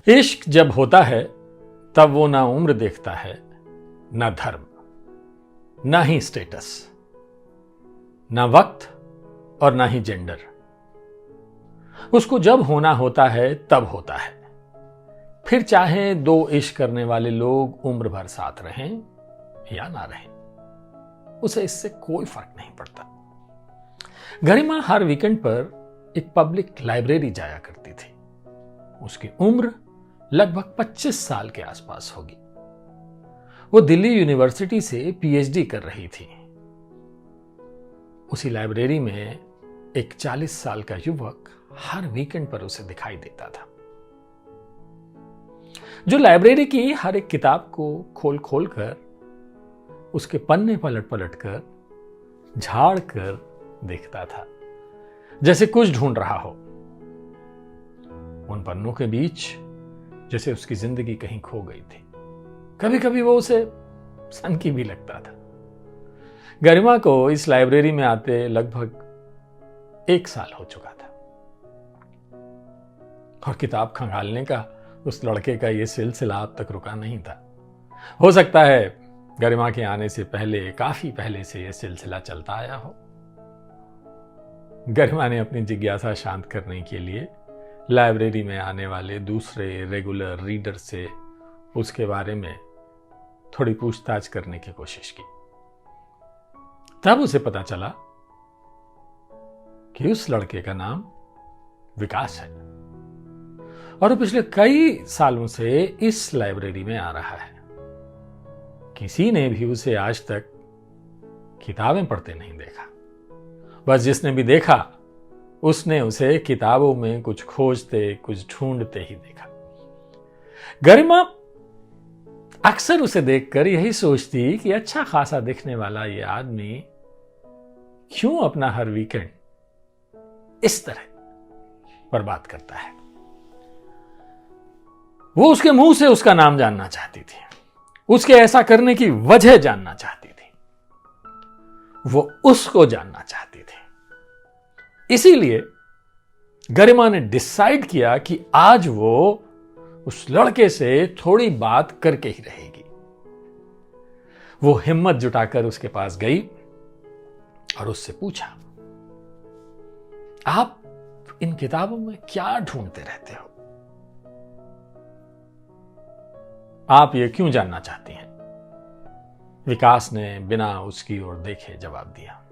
इश्क जब होता है तब वो ना उम्र देखता है, ना धर्म, ना ही स्टेटस, ना वक्त और ना ही जेंडर। उसको जब होना होता है तब होता है। फिर चाहे दो इश्क करने वाले लोग उम्र भर साथ रहें या ना रहें, उसे इससे कोई फर्क नहीं पड़ता। गरिमा हर वीकेंड पर एक पब्लिक लाइब्रेरी जाया करती थी। उसकी उम्र लगभग 25 साल के आसपास होगी। वो दिल्ली यूनिवर्सिटी से पीएचडी कर रही थी। उसी लाइब्रेरी में एक 40 साल का युवक हर वीकेंड पर उसे दिखाई देता था, जो लाइब्रेरी की हर एक किताब को खोल खोल कर, उसके पन्ने पलट पलट कर, झाड़ कर देखता था, जैसे कुछ ढूंढ रहा हो। उन पन्नों के बीच जैसे उसकी जिंदगी कहीं खो गई थी। कभी कभी वो उसे सनकी भी लगता था। गरिमा को इस लाइब्रेरी में आते लगभग 1 साल हो चुका था और किताब खंगालने का उस लड़के का यह सिलसिला अब तक रुका नहीं था। हो सकता है गरिमा के आने से पहले, काफी पहले से यह सिलसिला चलता आया हो। गरिमा ने अपनी जिज्ञासा शांत करने के लिए लाइब्रेरी में आने वाले दूसरे रेगुलर रीडर से उसके बारे में थोड़ी पूछताछ करने की कोशिश की। तब उसे पता चला कि उस लड़के का नाम विकास है और वो पिछले कई सालों से इस लाइब्रेरी में आ रहा है। किसी ने भी उसे आज तक किताबें पढ़ते नहीं देखा। बस जिसने भी देखा उसने उसे किताबों में कुछ खोजते, कुछ ढूंढते ही देखा। गरिमा अक्सर उसे देखकर यही सोचती कि अच्छा खासा दिखने वाला ये आदमी क्यों अपना हर वीकेंड इस तरह बर्बाद करता है। वो उसके मुंह से उसका नाम जानना चाहती थी, उसके ऐसा करने की वजह जानना चाहती थी, वो उसको जानना चाहती थी। इसीलिए गरिमा ने डिसाइड किया कि आज वो उस लड़के से थोड़ी बात करके ही रहेगी। वो हिम्मत जुटाकर उसके पास गई और उससे पूछा, आप इन किताबों में क्या ढूंढते रहते हो? आप ये क्यों जानना चाहती हैं? विकास ने बिना उसकी ओर देखे जवाब दिया।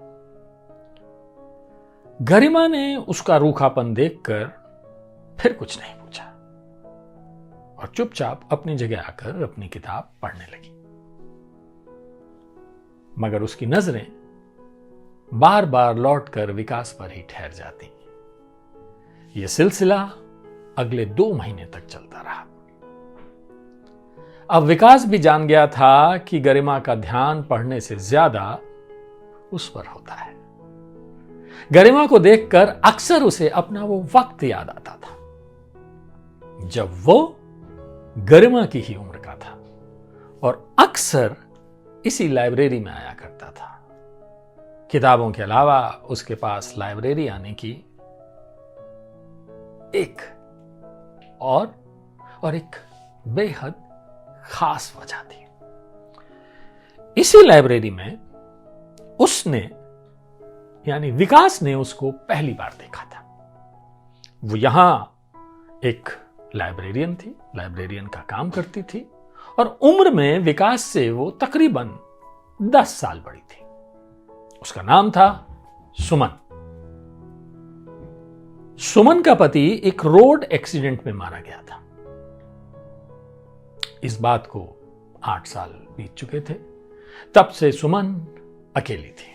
गरिमा ने उसका रूखापन देखकर फिर कुछ नहीं पूछा और चुपचाप अपनी जगह आकर अपनी किताब पढ़ने लगी। मगर उसकी नजरें बार बार लौटकर विकास पर ही ठहर जाती। यह सिलसिला अगले 2 महीने तक चलता रहा। अब विकास भी जान गया था कि गरिमा का ध्यान पढ़ने से ज्यादा उस पर होता है। गरिमा को देखकर अक्सर उसे अपना वो वक्त याद आता था जब वो गरिमा की ही उम्र का था और अक्सर इसी लाइब्रेरी में आया करता था। किताबों के अलावा उसके पास लाइब्रेरी आने की एक और एक बेहद खास वजह थी। इसी लाइब्रेरी में उसने यानी विकास ने उसको पहली बार देखा था। वो यहां एक लाइब्रेरियन थी, लाइब्रेरियन का काम करती थी और उम्र में विकास से वो तकरीबन 10 साल बड़ी थी। उसका नाम था सुमन। सुमन का पति एक रोड एक्सीडेंट में मारा गया था। इस बात को 8 साल बीत चुके थे। तब से सुमन अकेली थी।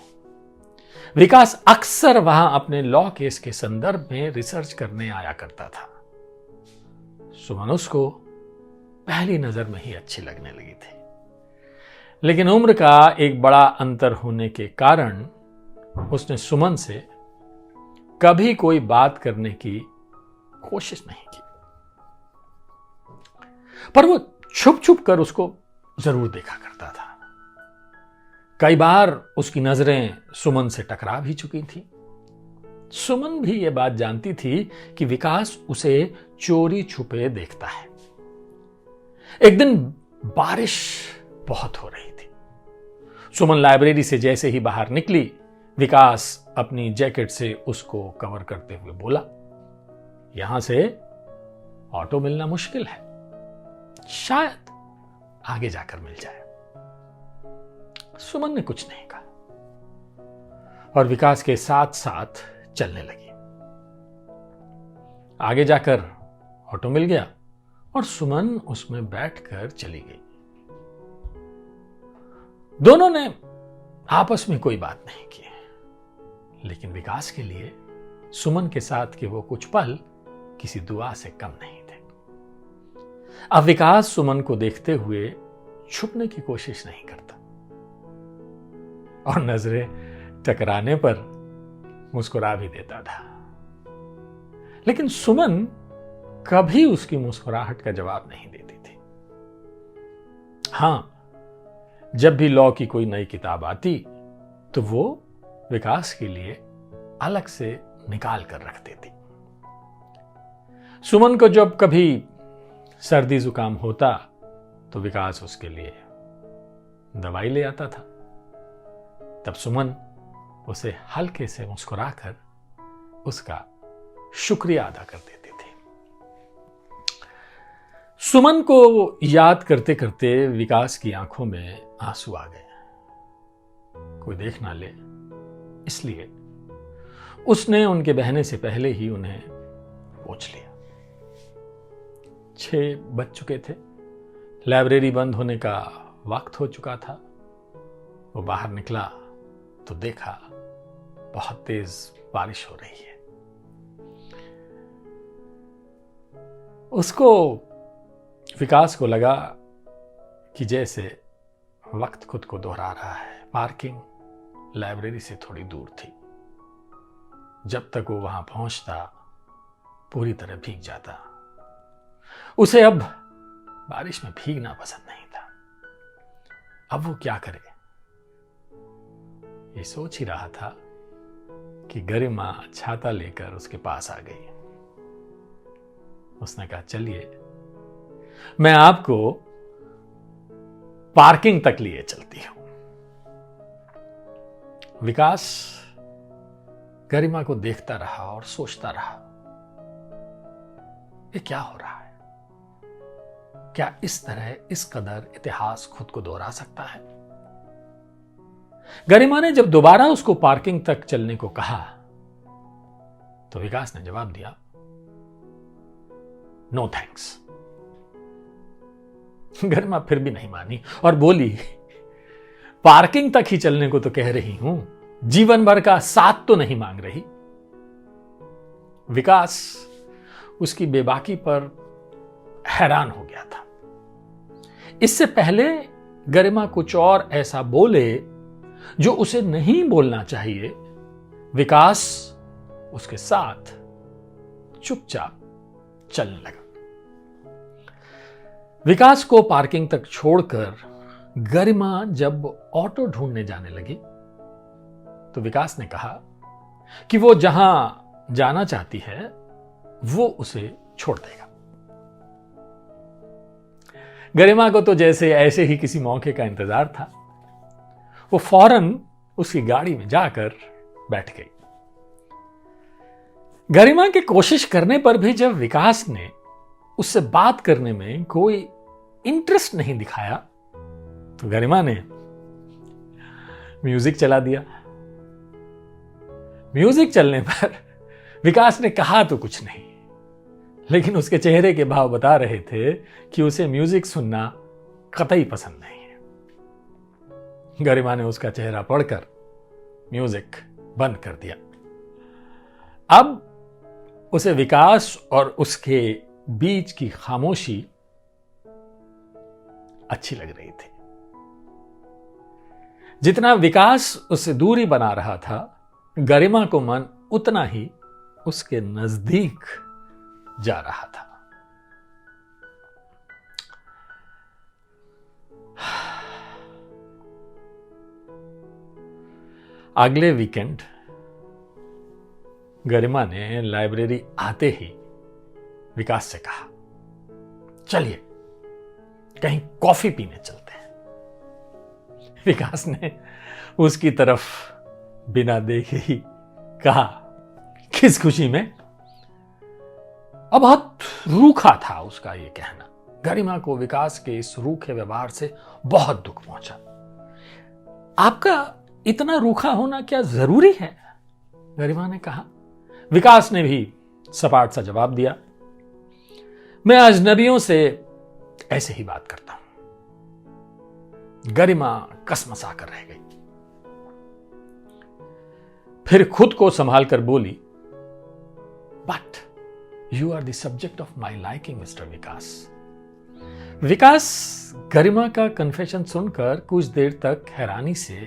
विकास अक्सर वहां अपने लॉ केस के संदर्भ में रिसर्च करने आया करता था। सुमन उसको पहली नजर में ही अच्छी लगने लगी थी, लेकिन उम्र का एक बड़ा अंतर होने के कारण उसने सुमन से कभी कोई बात करने की कोशिश नहीं की। पर वो छुप छुप कर उसको जरूर देखा करता था। कई बार उसकी नजरें सुमन से टकरा भी चुकी थी। सुमन भी यह बात जानती थी कि विकास उसे चोरी छुपे देखता है। एक दिन बारिश बहुत हो रही थी। सुमन लाइब्रेरी से जैसे ही बाहर निकली, विकास अपनी जैकेट से उसको कवर करते हुए बोला, यहां से ऑटो मिलना मुश्किल है, शायद आगे जाकर मिल जाए। सुमन ने कुछ नहीं कहा और विकास के साथ साथ चलने लगी। आगे जाकर ऑटो मिल गया और सुमन उसमें बैठकर चली गई। दोनों ने आपस में कोई बात नहीं की, लेकिन विकास के लिए सुमन के साथ के वो कुछ पल किसी दुआ से कम नहीं थे। अब विकास सुमन को देखते हुए छुपने की कोशिश नहीं करता और नजरें टकराने पर मुस्कुरा भी देता था, लेकिन सुमन कभी उसकी मुस्कुराहट का जवाब नहीं देती थी। हां, जब भी लॉ की कोई नई किताब आती तो वो विकास के लिए अलग से निकाल कर रख देती। सुमन को जब कभी सर्दी जुकाम होता तो विकास उसके लिए दवाई ले आता था। तब सुमन उसे हल्के से मुस्कुराकर उसका शुक्रिया अदा कर देती थी। सुमन को याद करते करते विकास की आंखों में आंसू आ गए। कोई देख ना ले इसलिए उसने उनके बहने से पहले ही उन्हें पोंछ लिया। 6 बज चुके थे, लाइब्रेरी बंद होने का वक्त हो चुका था। वो बाहर निकला तो देखा बहुत तेज बारिश हो रही है। उसको, विकास को लगा कि जैसे वक्त खुद को दोहरा रहा है। पार्किंग लाइब्रेरी से थोड़ी दूर थी। जब तक वो वहां पहुंचता पूरी तरह भीग जाता। उसे अब बारिश में भीगना पसंद नहीं था। अब वो क्या करे, ये सोच ही रहा था कि गरिमा छाता लेकर उसके पास आ गई। उसने कहा, चलिए मैं आपको पार्किंग तक लिए चलती हूं। विकास गरिमा को देखता रहा और सोचता रहा, ये क्या हो रहा है? क्या इस तरह इस कदर इतिहास खुद को दोहरा सकता है? गरिमा ने जब दोबारा उसको पार्किंग तक चलने को कहा तो विकास ने जवाब दिया, नो थैंक्स। गरिमा फिर भी नहीं मानी और बोली, पार्किंग तक ही चलने को तो कह रही हूं, जीवन भर का साथ तो नहीं मांग रही। विकास उसकी बेबाकी पर हैरान हो गया था। इससे पहले गरिमा कुछ और ऐसा बोले जो उसे नहीं बोलना चाहिए, विकास उसके साथ चुपचाप चलने लगा। विकास को पार्किंग तक छोड़कर गरिमा जब ऑटो ढूंढने जाने लगी तो विकास ने कहा कि वो जहां जाना चाहती है वो उसे छोड़ देगा। गरिमा को तो जैसे ऐसे ही किसी मौके का इंतजार था। वो फौरन उसकी गाड़ी में जाकर बैठ गई। गरिमा की कोशिश करने पर भी जब विकास ने उससे बात करने में कोई इंटरेस्ट नहीं दिखाया तो गरिमा ने म्यूजिक चला दिया। म्यूजिक चलने पर विकास ने कहा तो कुछ नहीं, लेकिन उसके चेहरे के भाव बता रहे थे कि उसे म्यूजिक सुनना कतई पसंद नहीं है। गरिमा ने उसका चेहरा पढ़कर म्यूजिक बंद कर दिया। अब उसे विकास और उसके बीच की खामोशी अच्छी लग रही थी। जितना विकास उससे दूरी बना रहा था, गरिमा को मन उतना ही उसके नजदीक जा रहा था। अगले वीकेंड गरिमा ने लाइब्रेरी आते ही विकास से कहा, चलिए कहीं कॉफी पीने चलते हैं। विकास ने उसकी तरफ बिना देखे ही कहा, किस खुशी में। अब बहुत रूखा था उसका यह कहना। गरिमा को विकास के इस रूखे व्यवहार से बहुत दुख पहुंचा। आपका इतना रूखा होना क्या जरूरी है? गरिमा ने कहा। विकास ने भी सपाट सा जवाब दिया, मैं अजनबियों से ऐसे ही बात करता हूं। गरिमा कसमसा कर रह गई, फिर खुद को संभाल कर बोली, but you are the subject of my liking mister Vikas. Vikas Garima का कन्फेशन सुनकर कुछ देर तक हैरानी से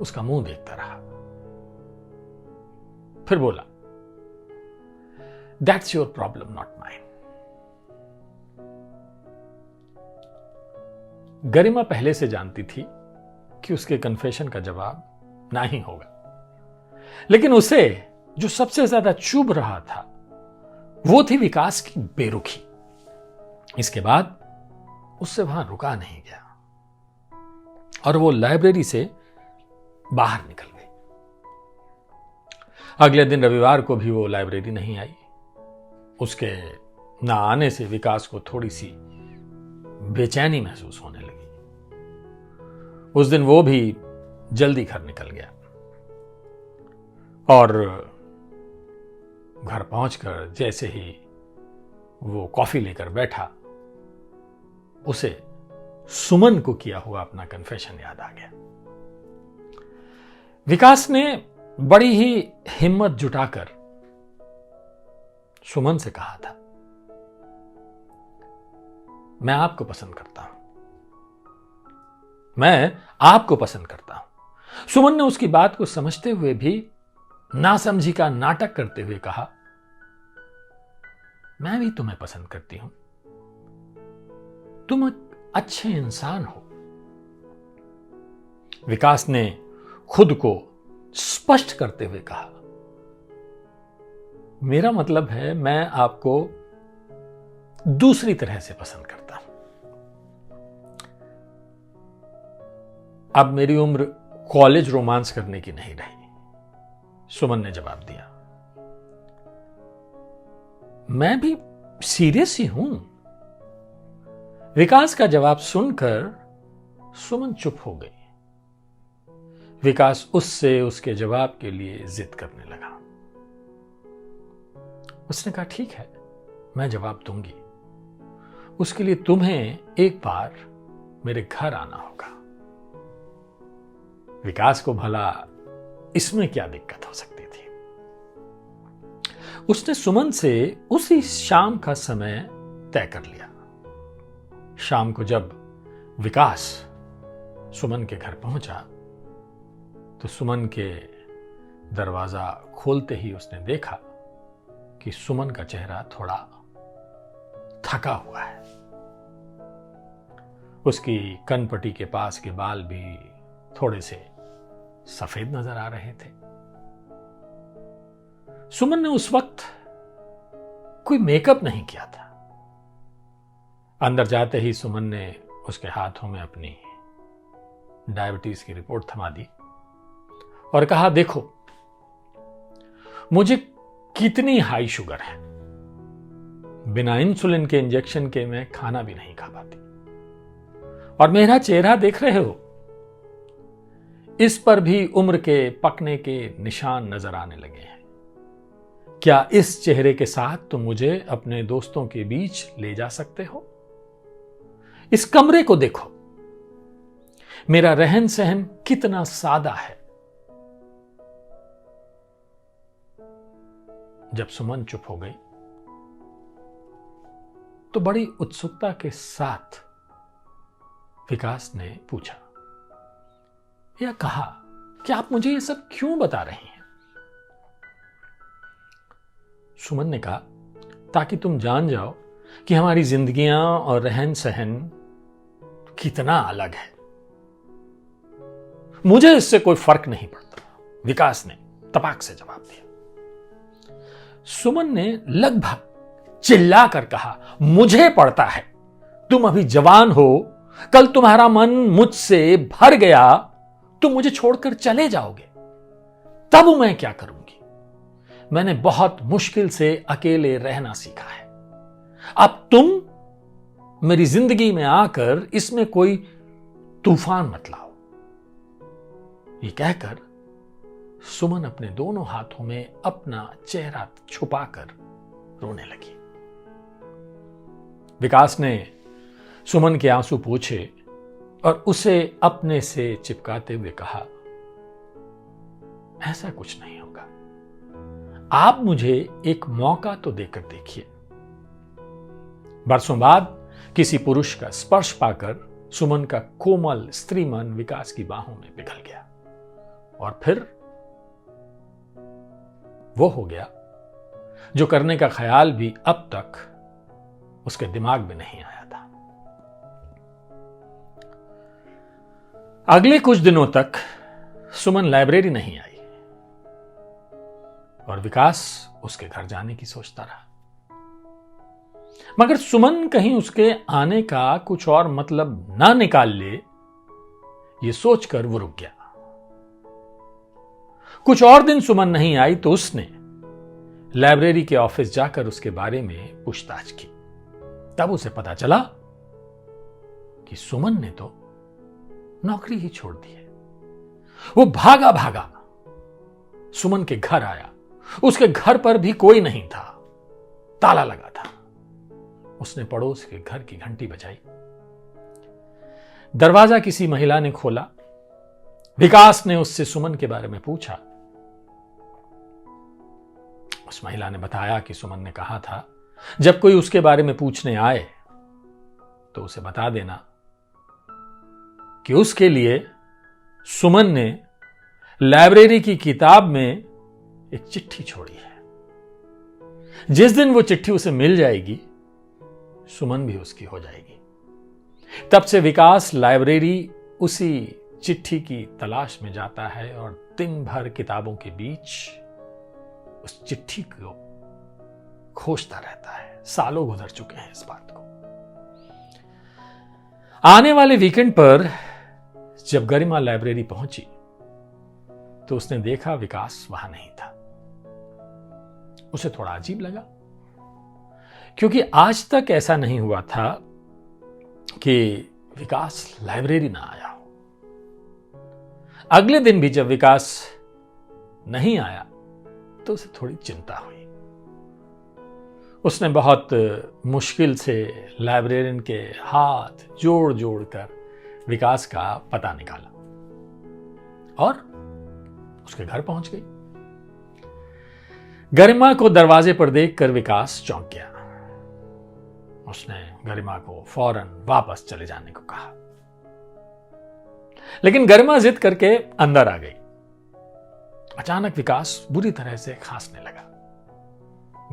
उसका मुंह देखता रहा, फिर बोला, that's your problem not mine. Garima पहले से जानती थी कि उसके कन्फेशन का जवाब ना ही होगा, लेकिन उसे जो सबसे ज्यादा चुभ रहा था वो थी विकास की बेरुखी। इसके बाद उससे वहां रुका नहीं गया और वो लाइब्रेरी से बाहर निकल गई। अगले दिन रविवार को भी वो लाइब्रेरी नहीं आई। उसके ना आने से विकास को थोड़ी सी बेचैनी महसूस होने लगी। उस दिन वो भी जल्दी घर निकल गया और घर पहुंचकर जैसे ही वो कॉफी लेकर बैठा, उसे सुमन को किया हुआ अपना कन्फेशन याद आ गया। विकास ने बड़ी ही हिम्मत जुटाकर सुमन से कहा था, मैं आपको पसंद करता हूं, मैं आपको पसंद करता हूं। सुमन ने उसकी बात को समझते हुए भी नासमझी का नाटक करते हुए कहा, मैं भी तुम्हें पसंद करती हूं, तुम एक अच्छे इंसान हो। विकास ने खुद को स्पष्ट करते हुए कहा, मेरा मतलब है मैं आपको दूसरी तरह से पसंद करता हूं। अब मेरी उम्र कॉलेज रोमांस करने की नहीं रही, सुमन ने जवाब दिया। मैं भी सीरियस ही हूं। विकास का जवाब सुनकर सुमन चुप हो गई। विकास उससे उसके जवाब के लिए जिद करने लगा। उसने कहा, ठीक है, मैं जवाब दूंगी। उसके लिए तुम्हें एक बार मेरे घर आना होगा। विकास को भला इसमें क्या दिक्कत हो सकती थी? उसने सुमन से उसी शाम का समय तय कर लिया। शाम को जब विकास सुमन के घर पहुंचा तो सुमन के दरवाजा खोलते ही उसने देखा कि सुमन का चेहरा थोड़ा थका हुआ है। उसकी कनपटी के पास के बाल भी थोड़े से सफेद नजर आ रहे थे। सुमन ने उस वक्त कोई मेकअप नहीं किया था। अंदर जाते ही सुमन ने उसके हाथों में अपनी डायबिटीज की रिपोर्ट थमा दी और कहा, देखो मुझे कितनी हाई शुगर है, बिना इंसुलिन के इंजेक्शन के मैं खाना भी नहीं खा पाती, और मेरा चेहरा देख रहे हो, इस पर भी उम्र के पकने के निशान नजर आने लगे हैं। क्या इस चेहरे के साथ तुम मुझे अपने दोस्तों के बीच ले जा सकते हो? इस कमरे को देखो, मेरा रहन सहन कितना सादा है। जब सुमन चुप हो गई तो बड़ी उत्सुकता के साथ विकास ने पूछा या कहा कि आप मुझे ये सब क्यों बता रही हैं? सुमन ने कहा, ताकि तुम जान जाओ कि हमारी जिंदगियां और रहन सहन कितना अलग है। मुझे इससे कोई फर्क नहीं पड़ता, विकास ने तपाक से जवाब दिया। सुमन ने लगभग चिल्लाकर कहा, मुझे पड़ता है, तुम अभी जवान हो, कल तुम्हारा मन मुझसे भर गया, तुम मुझे छोड़कर चले जाओगे, तब मैं क्या करूंगी? मैंने बहुत मुश्किल से अकेले रहना सीखा है। अब तुम मेरी जिंदगी में आकर इसमें कोई तूफान मत लाओ। ये कहकर सुमन अपने दोनों हाथों में अपना चेहरा छुपाकर रोने लगी। विकास ने सुमन के आंसू पोंछे और उसे अपने से चिपकाते हुए कहा, ऐसा कुछ नहीं होगा, आप मुझे एक मौका तो देकर देखिए। बरसों बाद किसी पुरुष का स्पर्श पाकर सुमन का कोमल स्त्री मन विकास की बाहों में पिघल गया और फिर वो हो गया जो करने का ख्याल भी अब तक उसके दिमाग में नहीं आया था। अगले कुछ दिनों तक सुमन लाइब्रेरी नहीं आई और विकास उसके घर जाने की सोचता रहा, मगर सुमन कहीं उसके आने का कुछ और मतलब ना निकाल ले, ये सोचकर वो रुक गया। कुछ और दिन सुमन नहीं आई तो उसने लाइब्रेरी के ऑफिस जाकर उसके बारे में पूछताछ की। तब उसे पता चला कि सुमन ने तो नौकरी ही छोड़ दी है। वो भागा भागा सुमन के घर आया। उसके घर पर भी कोई नहीं था, ताला लगा था। उसने पड़ोस के घर की घंटी बजाई। दरवाजा किसी महिला ने खोला। विकास ने उससे सुमन के बारे में पूछा। उस महिला ने बताया कि सुमन ने कहा था, जब कोई उसके बारे में पूछने आए तो उसे बता देना कि उसके लिए सुमन ने लाइब्रेरी की किताब में एक चिट्ठी छोड़ी है। जिस दिन वो चिट्ठी उसे मिल जाएगी, सुमन भी उसकी हो जाएगी। तब से विकास लाइब्रेरी उसी चिट्ठी की तलाश में जाता है और दिन भर किताबों के बीच उस चिट्ठी को खोजता रहता है। सालों गुजर चुके हैं इस बात को। आने वाले वीकेंड पर जब गरिमा लाइब्रेरी पहुंची तो उसने देखा विकास वहां नहीं था। उसे थोड़ा अजीब लगा, क्योंकि आज तक ऐसा नहीं हुआ था कि विकास लाइब्रेरी ना आया हो। अगले दिन भी जब विकास नहीं आया तो उसे थोड़ी चिंता हुई। उसने बहुत मुश्किल से लाइब्रेरियन के हाथ जोड़ जोड़ कर विकास का पता निकाला और उसके घर पहुंच गई। गरिमा को दरवाजे पर देखकर विकास चौंक गया। उसने गरिमा को फौरन वापस चले जाने को कहा, लेकिन गरिमा जिद करके अंदर आ गई। अचानक विकास बुरी तरह से खांसने लगा।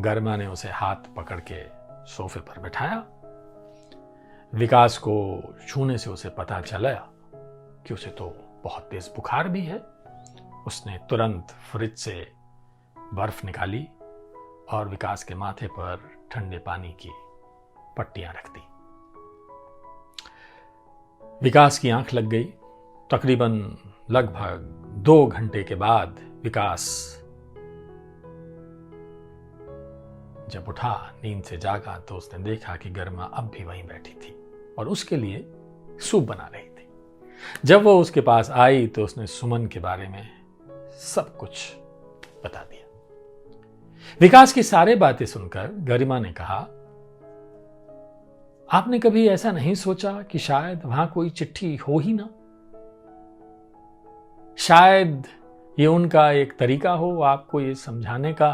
गरिमा ने उसे हाथ पकड़ के सोफे पर बैठाया। विकास को छूने से उसे पता चला कि उसे तो बहुत तेज बुखार भी है। उसने तुरंत फ्रिज से बर्फ निकाली और विकास के माथे पर ठंडे पानी की पट्टियां रख दी। विकास की आंख लग गई। तकरीबन लगभग 2 घंटे के बाद विकास जब उठा, नींद से जागा, तो उसने देखा कि गरिमा अब भी वहीं बैठी थी और उसके लिए सूप बना रही थी। जब वो उसके पास आई तो उसने सुमन के बारे में सब कुछ बता दिया। विकास की सारी बातें सुनकर गरिमा ने कहा, आपने कभी ऐसा नहीं सोचा कि शायद वहां कोई चिट्ठी हो ही ना? शायद ये उनका एक तरीका हो आपको ये समझाने का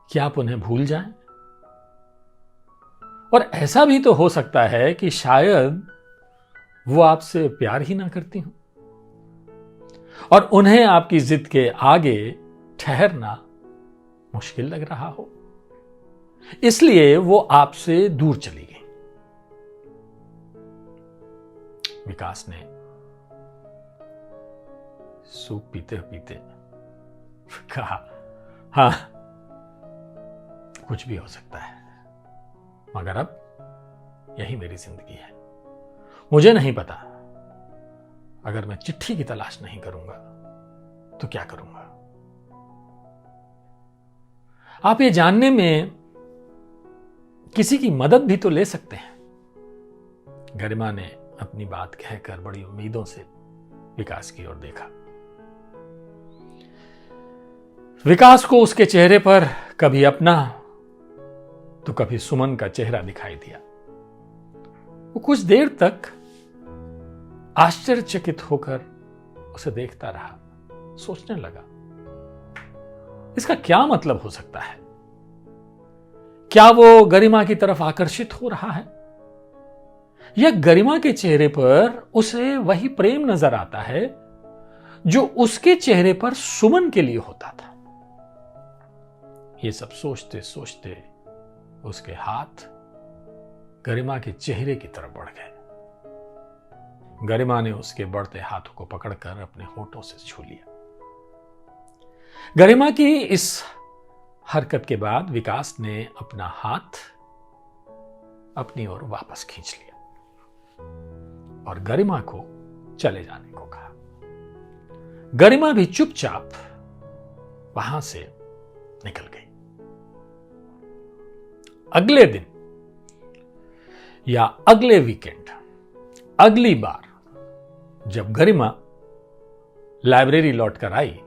कि आप उन्हें भूल जाएं। और ऐसा भी तो हो सकता है कि शायद वो आपसे प्यार ही ना करती हूं और उन्हें आपकी जिद के आगे ठहरना मुश्किल लग रहा हो, इसलिए वो आपसे दूर चली गई। विकास ने सूप पीते पीते कहा, हाँ, कुछ भी हो सकता है, मगर अब यही मेरी जिंदगी है। मुझे नहीं पता, अगर मैं चिट्ठी की तलाश नहीं करूंगा तो क्या करूंगा। आप ये जानने में किसी की मदद भी तो ले सकते हैं। गरिमा ने अपनी बात कहकर बड़ी उम्मीदों से विकास की ओर देखा। विकास को उसके चेहरे पर कभी अपना तो कभी सुमन का चेहरा दिखाई दिया। वो कुछ देर तक आश्चर्यचकित होकर उसे देखता रहा, सोचने लगा, इसका क्या मतलब हो सकता है? क्या वो गरिमा की तरफ आकर्षित हो रहा है, या गरिमा के चेहरे पर उसे वही प्रेम नजर आता है जो उसके चेहरे पर सुमन के लिए होता था? ये सब सोचते सोचते उसके हाथ गरिमा के चेहरे की तरफ बढ़ गए। गरिमा ने उसके बढ़ते हाथों को पकड़कर अपने होठों से छू लिया। गरिमा की इस हरकत के बाद विकास ने अपना हाथ अपनी ओर वापस खींच लिया और गरिमा को चले जाने को कहा। गरिमा भी चुपचाप वहां से निकल गई। अगले दिन या अगले वीकेंड, अगली बार जब गरिमा लाइब्रेरी लौटकर आई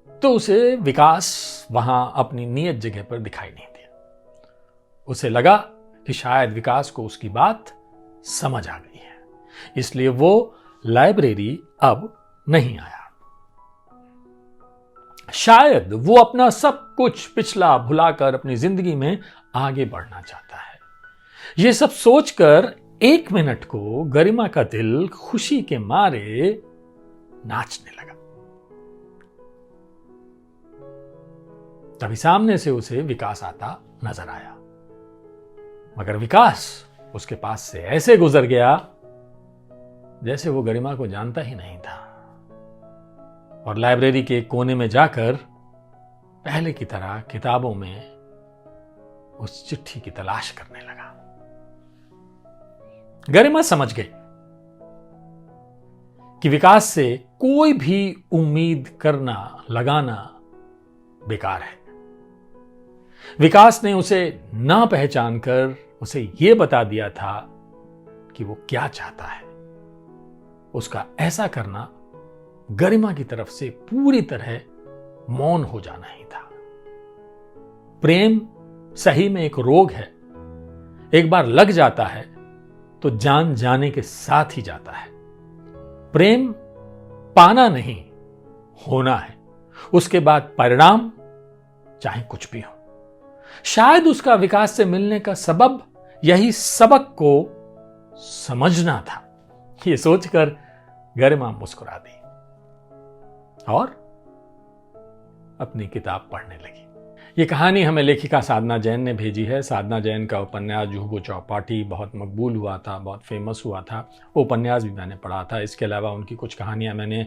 तो उसे विकास वहां अपनी नियत जगह पर दिखाई नहीं दिया। उसे लगा कि शायद विकास को उसकी बात समझ आ गई है, इसलिए वो लाइब्रेरी अब नहीं आया। शायद वो अपना सब कुछ पिछला भुलाकर अपनी जिंदगी में आगे बढ़ना चाहता है। ये सब सोचकर एक मिनट को गरिमा का दिल खुशी के मारे नाचने लगा। तभी सामने से उसे विकास आता नजर आया, मगर विकास उसके पास से ऐसे गुजर गया जैसे वो गरिमा को जानता ही नहीं था, और लाइब्रेरी के कोने में जाकर पहले की तरह किताबों में उस चिट्ठी की तलाश करने लगा। गरिमा समझ गई कि विकास से कोई भी उम्मीद करना लगाना बेकार है। विकास ने उसे ना पहचान कर उसे यह बता दिया था कि वो क्या चाहता है। उसका ऐसा करना गरिमा की तरफ से पूरी तरह मौन हो जाना ही था। प्रेम सही में एक रोग है, एक बार लग जाता है तो जान जाने के साथ ही जाता है। प्रेम पाना नहीं, होना है। उसके बाद परिणाम चाहे कुछ भी हो। शायद उसका विकास से मिलने का सबब यही सबक को समझना था। यह सोचकर गरिमा मुस्कुरा दी और अपनी किताब पढ़ने लगी। ये कहानी हमें लेखिका साधना जैन ने भेजी है। साधना जैन का उपन्यास जुहू चौपाटी बहुत मकबूल हुआ था, बहुत फेमस हुआ था। वो उपन्यास भी मैंने पढ़ा था। इसके अलावा उनकी कुछ कहानियां मैंने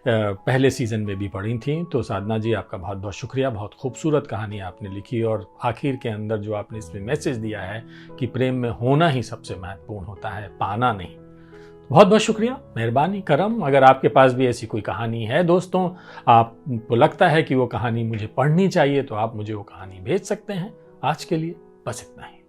पहले सीज़न में भी पढ़ी थी। तो साधना जी, आपका बहुत बहुत शुक्रिया। बहुत खूबसूरत कहानी आपने लिखी और आखिर के अंदर जो आपने इसमें मैसेज दिया है कि प्रेम में होना ही सबसे महत्वपूर्ण होता है, पाना नहीं। बहुत बहुत शुक्रिया, मेहरबानी, करम। अगर आपके पास भी ऐसी कोई कहानी है दोस्तों, आपको लगता है कि वो कहानी मुझे पढ़नी चाहिए, तो आप मुझे वो कहानी भेज सकते हैं। आज के लिए बस इतना ही।